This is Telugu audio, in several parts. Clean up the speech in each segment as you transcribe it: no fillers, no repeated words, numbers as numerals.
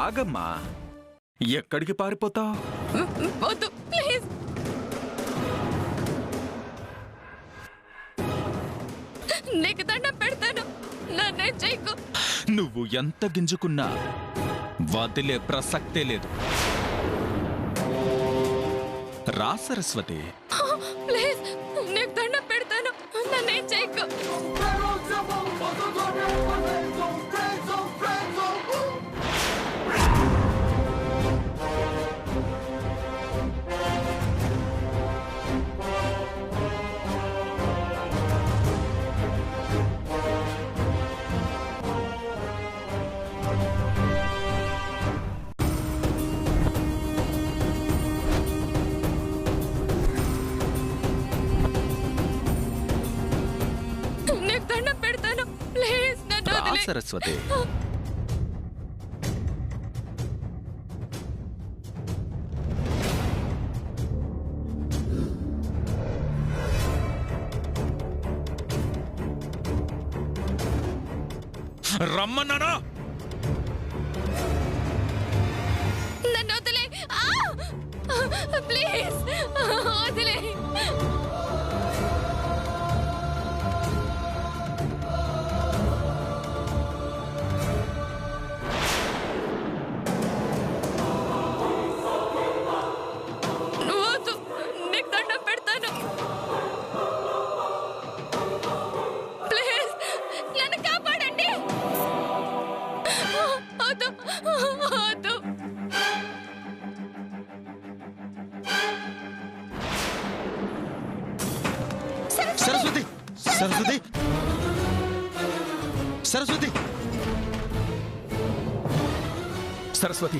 ఆగమ్మా, ఎక్కడికి పారిపోతావు? వద్దు ప్లీజ్. నీకు దండం పెడతాను, నన్నే చేయకు. నువ్వు ఎంత గింజుకున్నా వదిలే ప్రసక్తే లేదు. రా సరస్వతి. ప్లీజ్, నీకు దండం పెడతాను, నన్నే చేయకు. సరస్వతి, రమ్మన్నానా? నన్ను వదిలే, ప్లీజ్ వదిలే. సరస్వతి, సరస్వతి, సరస్వతి, సరస్వతి,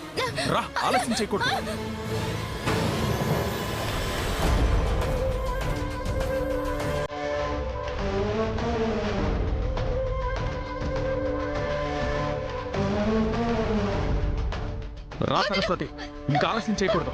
రా, ఆలస్యం చేయకూడదు. రా సరస్వతి, ఇంకా ఆలస్యం చేయకూడదు.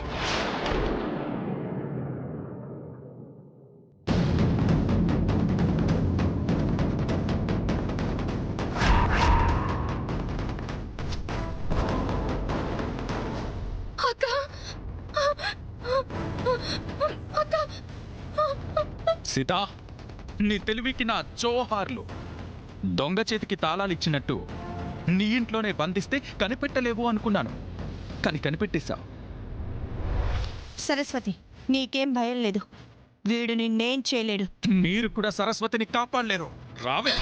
సీతా, నీ తెలివికి నా జోహార్లు. దొంగ చేతికి తాళాలు ఇచ్చినట్టు నీ ఇంట్లోనే బంధిస్తే కనిపెట్టలేవు అనుకున్నాను, కానీ కనిపెట్టేశావు. సరస్వతి, నీకేం భయం లేదు, వీడు నిన్నేం చేయలేడు. మీరు కూడా సరస్వతిని కాపాడలేరు. రావే.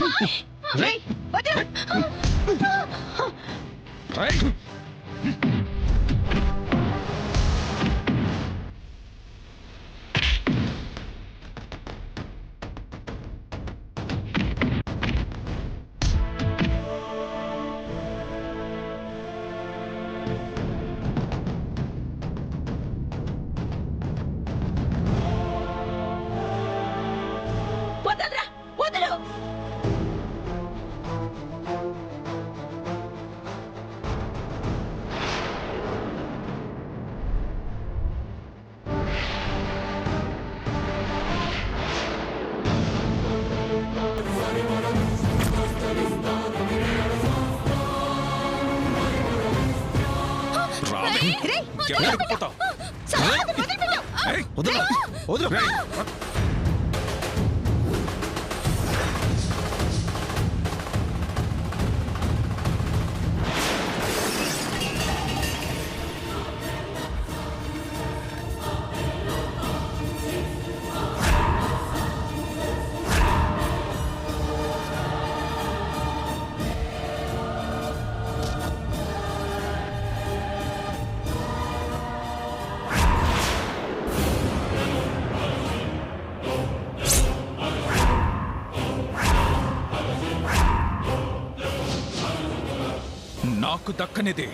నాకు దక్కనిది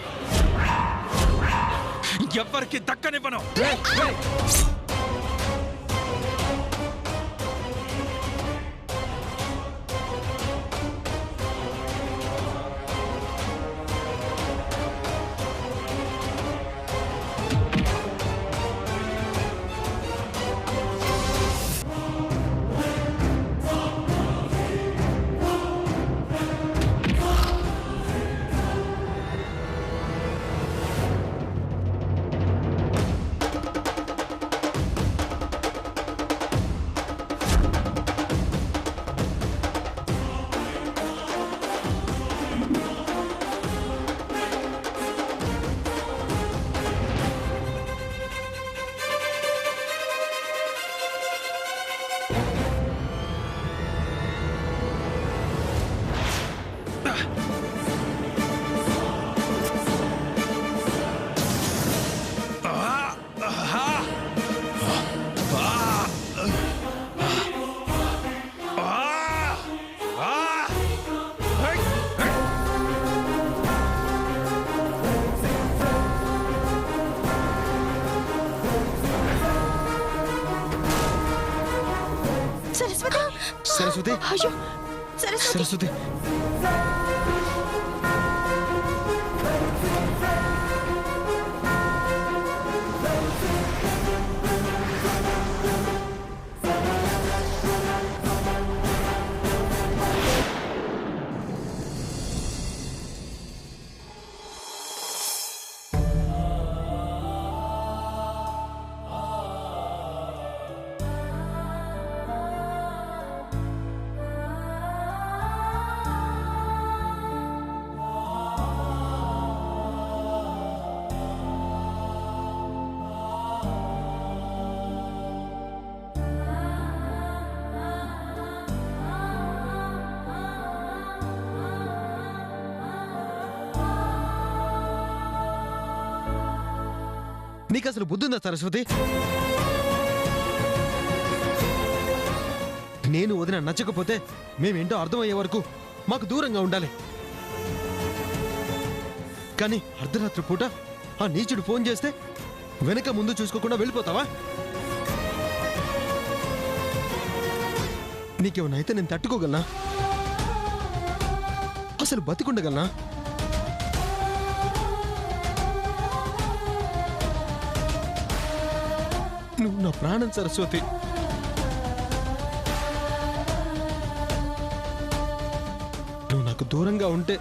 ఎవరికి దక్కనివ్వను. సరస్వతి అయ్యో సరస్వతి సరస్వతి నీకు అసలు బుద్ధుందా సరస్వతి? నేను వదిన నచ్చకపోతే మేమేంటో అర్థమయ్యే వరకు మాకు దూరంగా ఉండాలి. కానీ అర్ధరాత్రి పూట ఆ నీచుడు ఫోన్ చేస్తే వెనక ముందు చూసుకోకుండా వెళ్ళిపోతావా? నీకేమన్నా అయితే నేను తట్టుకోగలనా? అసలు బతికుండగలనా? నువ్వు నా ప్రాణం సరస్వతి. నువ్వు నాకు దూరంగా ఉంటే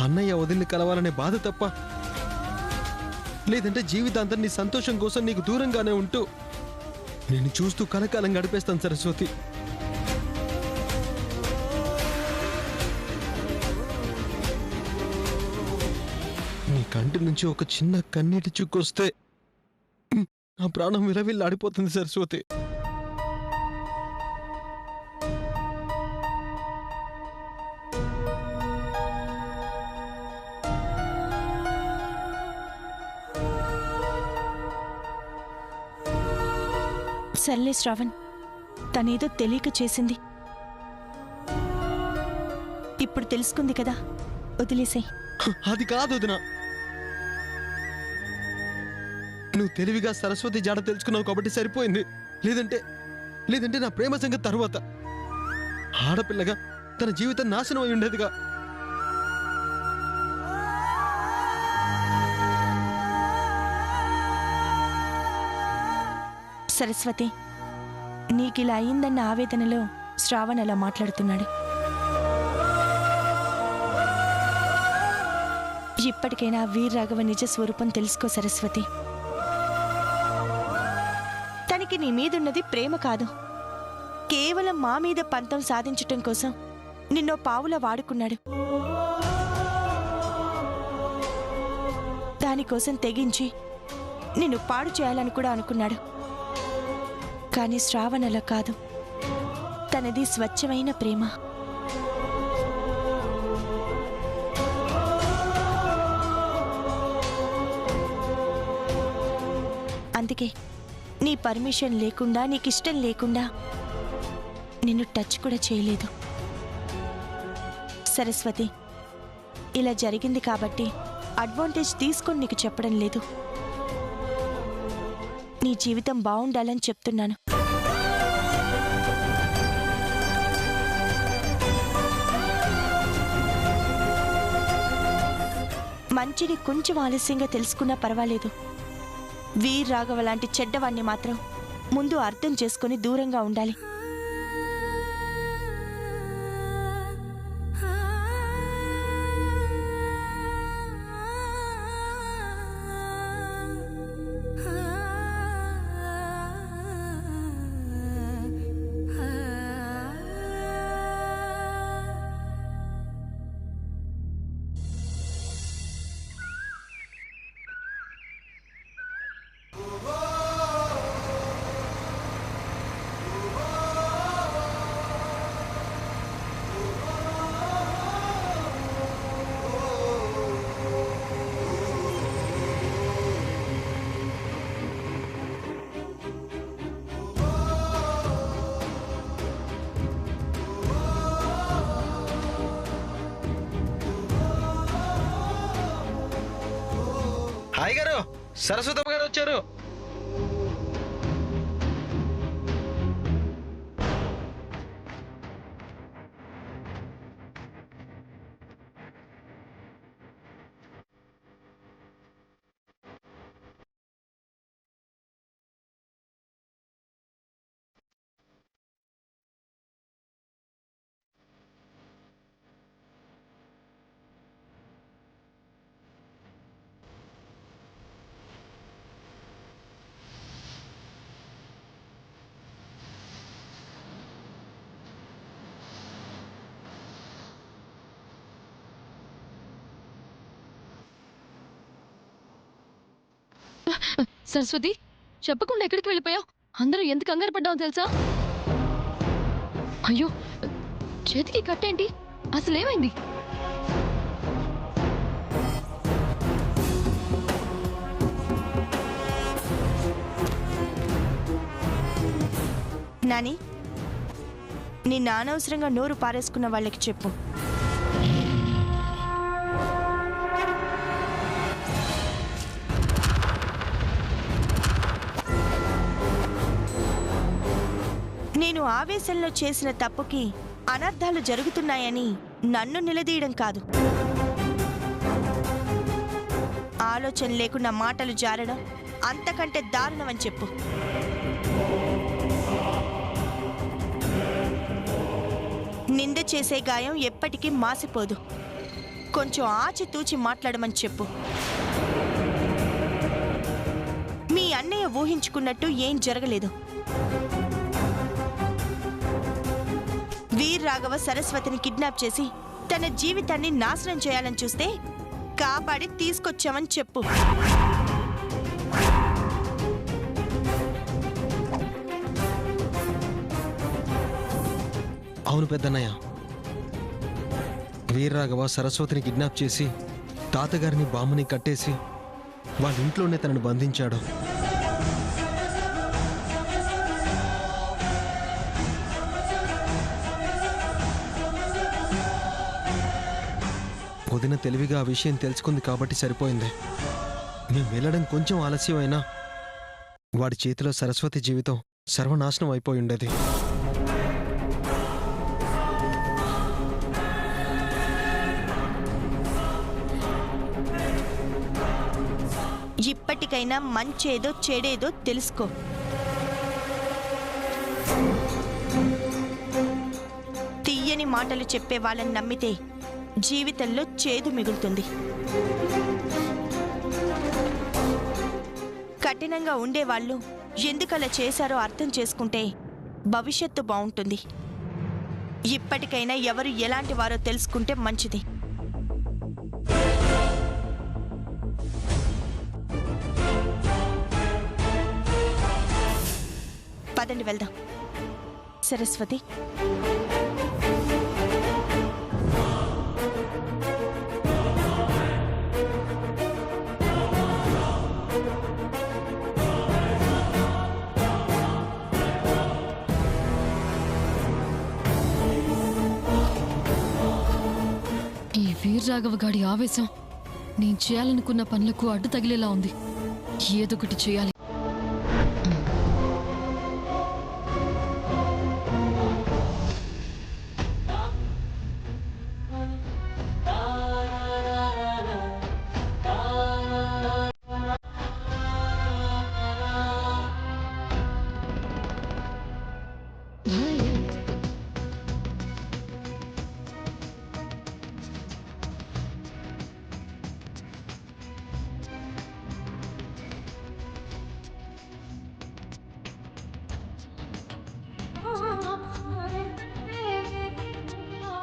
అన్నయ్య వదిలిని కలవాలనే బాధ తప్ప, లేదంటే జీవితాంతం నీ సంతోషం కోసం నీకు దూరంగానే ఉంటూ నేను చూస్తూ కలకాలం గడిపేస్తాను సరస్వతి. నీ కంటి నుంచి ఒక చిన్న కన్నీటి చుక్కొస్తే నా ప్రాణం విలవిల్లాడిపోతుంది సరస్వతి. సర్లే శ్రావణ్, తనేదో తెలియక చేసింది. ఇప్పుడు తెలుసుకుంది కదా, వదిలేసాయి. అది కాదు వదినా. నువ్వు తెలివిగా సరస్వతి జాడ తెలుసుకున్నావు కాబట్టి సరిపోయింది. లేదంటే నా ప్రేమ సంగతి తరువాత ఆడపిల్లగా తన జీవితం నాశనం అయి ఉండేదిగా. సరస్వతి, నీకిలా అయిందన్న ఆవేదనలో శ్రావణ్ అలా మాట్లాడుతున్నాడు. ఇప్పటికైనా వీర్ రాఘవ నిజ స్వరూపం తెలుసుకో సరస్వతి. తనకి నీ మీదున్నది ప్రేమ కాదు, కేవలం మా మీద పంతం సాధించటం కోసం నిన్నో పావులా వాడుకున్నాడు. దానికోసం తెగించి నిన్ను పాడు చేయాలని కూడా అనుకున్నాడు. కానీ శ్రావణ్ అలా కాదు, తనది స్వచ్ఛమైన ప్రేమ. అందుకే నీ పర్మిషన్ లేకుండా, నీకిష్టం లేకుండా నిన్ను టచ్ కూడా చేయలేదు. సరస్వతి, ఇలా జరిగింది కాబట్టి అడ్వాంటేజ్ తీసుకొని నీకు చెప్పడం లేదు. నీ జీవితం బాగుండాలని చెప్తున్నాను. మంచిని కొంచెం ఆలస్యంగా తెలుసుకున్నా పర్వాలేదు. వీర్ రాఘవ లాంటి చెడ్డవాణ్ణి మాత్రం ముందు అర్థం చేసుకుని దూరంగా ఉండాలి. హాయ్ గారు, సరస్వతమ్మ గారు వచ్చారు. సరస్వతి, చెప్పకుండా ఎక్కడికి వెళ్ళిపోయావు? అందరూ ఎందుకు కంగారు పడ్డావు తెలుసా? అయ్యో, చేతికి కట్టేంటి? అసలేమైంది? నాని, నిన్ను అనవసరంగా నోరు పారేసుకున్న వాళ్ళకి చెప్పు. నేను ఆవేశంలో చేసిన తప్పుకి అనర్థాలు జరుగుతున్నాయని నన్ను నిలదీయడం కాదు, ఆలోచన లేకుండా మాటలు జారడం అంతకంటే దారుణమని చెప్పు. నింద చేసే గాయం ఎప్పటికీ మాసిపోదు. కొంచెం ఆచితూచి మాట్లాడమని చెప్పు. మీ అన్నయ్య ఊహించుకున్నట్టు ఏం జరగలేదు. వీర్ రాఘవ సరస్వతిని కిడ్నాప్ చేసి తన జీవితాన్ని నాశనం చేయాలని చూస్తే కాపాడి తీసుకొచ్చామని చెప్పు. అవును పెద్దన్నయ్య, వీర్రాఘవ సరస్వతిని కిడ్నాప్ చేసి తాతగారిని బామ్మని కట్టేసి వాళ్ళ ఇంట్లోనే తనను బంధించాడు. వదిన తెలివిగా ఆ విషయం తెలుసుకుంది కాబట్టి సరిపోయింది. మేము వెళ్ళడం కొంచెం ఆలస్యమైనా వాడి చేతిలో సరస్వతి జీవితం సర్వనాశనం అయిపోయి ఉండేది. ఇప్పటికైనా మంచేదో చెడేదో తెలుసుకో. తీయని మాటలు చెప్పే వాళ్ళని నమ్మితే జీవితంలో చేదు మిగులుతుంది. కఠినంగా ఉండేవాళ్ళు ఎందుకలా చేశారో అర్థం చేసుకుంటే భవిష్యత్తు బాగుంటుంది. ఇప్పటికైనా ఎవరు ఎలాంటి వారో తెలుసుకుంటే మంచిది. పదండి వెళ్దాం. సరస్వతి, ఈ వీర్రాఘవ గాడి ఆవేశం నేను చేయాలనుకున్న పనులకు అడ్డు తగిలేలా ఉంది. ఏదొకటి చేయాలి.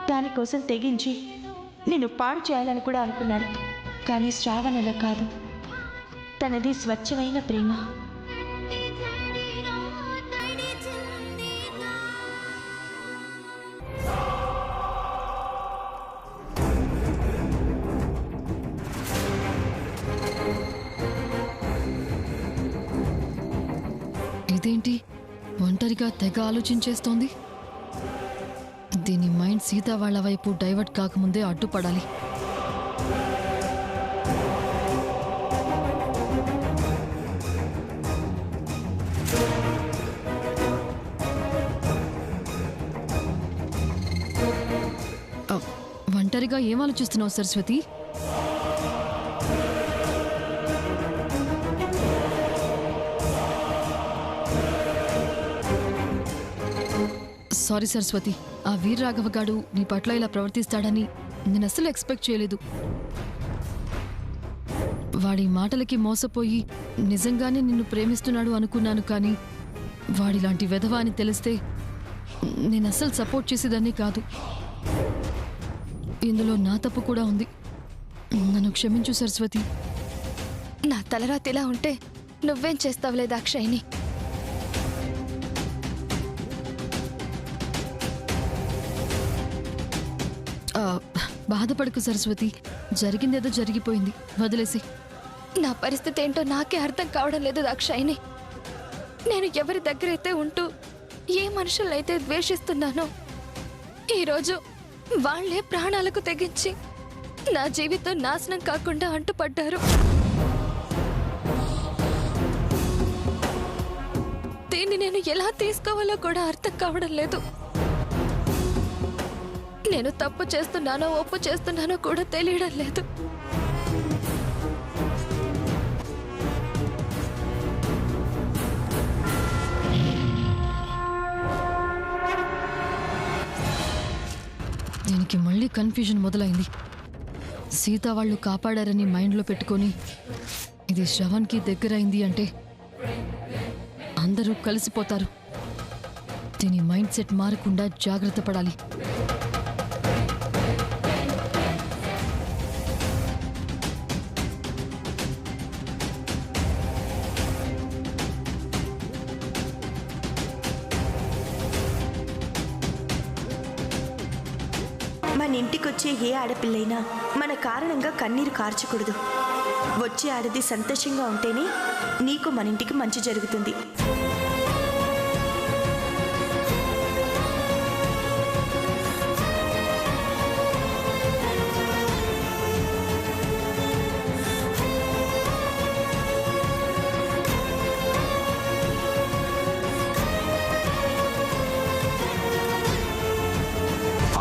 దానికోసం తెగించి నిన్ను పాడు చేయాలని కూడా అనుకున్నాడు. కానీ శ్రావణ్ అలా కాదు. తనది స్వచ్ఛమైన ప్రేమ. ఇదేంటి ఒంటరిగా తెగ ఆలోచించేస్తోంది? దీని మైండ్ సీత వాళ్ళ వైపు డైవర్ట్ కాకముందే అడ్డుపడాలి. ఒంటరిగా ఏం ఆలోచిస్తున్నావు సరస్వతి? సారీ సరస్వతి, ఆ వీర్రాఘవ గాడు నీ పట్ల ఇలా ప్రవర్తిస్తాడని నేను అస్సలు ఎక్స్పెక్ట్ చేయలేదు. వాడి మాటలకి మోసపోయి నిజంగానే నిన్ను ప్రేమిస్తున్నాడు అనుకున్నాను. కానీ వాడిలాంటి వెధవ అని తెలిస్తే నేను అస్సలు సపోర్ట్ చేసేదాన్ని కాదు. ఇందులో నా తప్పు కూడా ఉంది. నన్ను క్షమించు సరస్వతి. నా తలరాతిలా ఉంటే నువ్వేం చేస్తావులే దాక్షాయిని. ఆ, బాధపడకు సరస్వతి, జరిగిందేదో జరిగిపోయింది, వదిలేసి. నా పరిస్థితి ఏంటో నాకే అర్థం కావడం లేదు దాక్షాయిని. నేను ఎవరి దగ్గరైతే ఉంటూ ఏ మనుషులైతే ద్వేషిస్తున్నానో ఈరోజు వాళ్లే ప్రాణాలకు తెగించి నా జీవితం నాశనం కాకుండా అంటుపడ్డారు. దీన్ని నేను ఎలా తీసుకోవాలో కూడా అర్థం కావడం లేదు. నేను తప్పు చేస్తున్నానో ఒప్పు చేస్తున్నానో కూడా తెలియడం లేదు. దీనికి మళ్ళీ కన్ఫ్యూజన్ మొదలైంది. సీత వాళ్ళు కాపాడారని మైండ్లో పెట్టుకొని ఇది శ్రవణ్కి దగ్గరైంది అంటే అందరూ కలిసిపోతారు. దీని మైండ్ సెట్ మారకుండా జాగ్రత్త పడాలి. మన ఇంటికొచ్చే ఏ ఆడపిల్లైనా మన కారణంగా కన్నీరు కార్చకూడదు. వచ్చే ఆడది సంతోషంగా ఉంటేనే నీకు మన ఇంటికి మంచి జరుగుతుంది.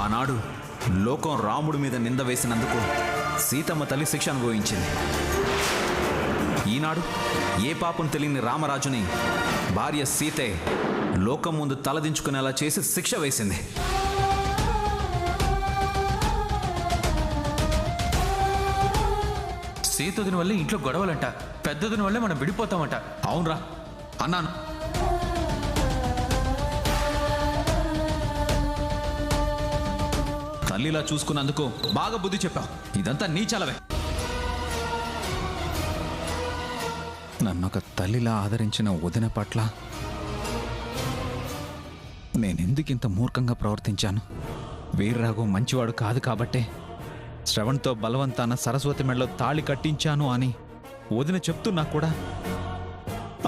ఆనాడు లోకం రాముడి మీద నింద వేసినందుకు సీతమ్మ తల్లి శిక్ష అనుభవించింది. ఈనాడు ఏ పాపం తెలియని రామరాజుని భార్య సీతే లోకం ముందు తలదించుకునేలా చేసి శిక్ష వేసింది. సీతోదిన వల్ల ఇంట్లో గొడవలంట, పెద్దదిన వల్లే మనం విడిపోతామంట. అవునరా అన్నాను. తల్లిలా చూసుకున్నందుకు బాగా బుద్ధి చెప్పావు. ఇదంతా నీ చలవే. నన్నొక తల్లిలా ఆదరించిన వదిన పట్ల నేనెందుకింత మూర్ఖంగా ప్రవర్తించాను? వీర్రాఘు మంచివాడు కాదు కాబట్టే శ్రవణ్తో బలవంతాన సరస్వతి మెడలో తాళి కట్టించాను అని వదిన చెప్తున్నా కూడా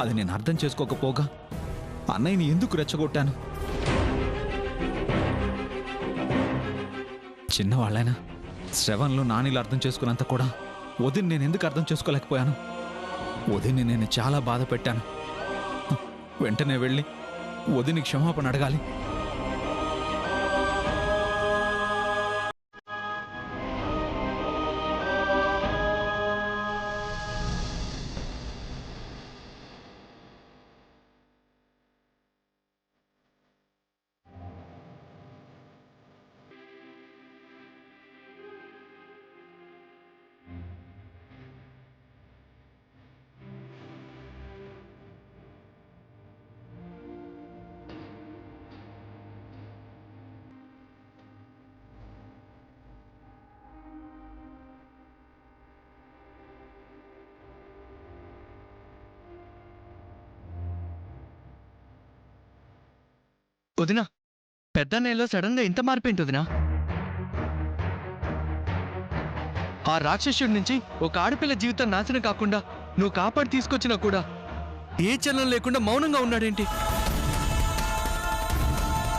అది నేను అర్థం చేసుకోకపోగా అన్నయ్యని ఎందుకు రెచ్చగొట్టాను? చిన్నవాళ్ళైనా శ్రవణ్లు నానిలు అర్థం చేసుకున్నంత కూడా వదిన నేను ఎందుకు అర్థం చేసుకోలేకపోయాను? వదిని నేను చాలా బాధ పెట్టాను. వెంటనే వెళ్ళి వదిని క్షమాపణ అడగాలి. వదినా, పెద్దన్నయ్యలో సడన్ గా ఇంత మార్పేంటి వదినా? ఆ రాక్షసుడి నుంచి ఒక ఆడపిల్ల జీవితం నాశనం కాకుండా నువ్వు కాపాడి తీసుకొచ్చినా కూడా ఏ చలనం లేకుండా మౌనంగా ఉన్నాడేంటి?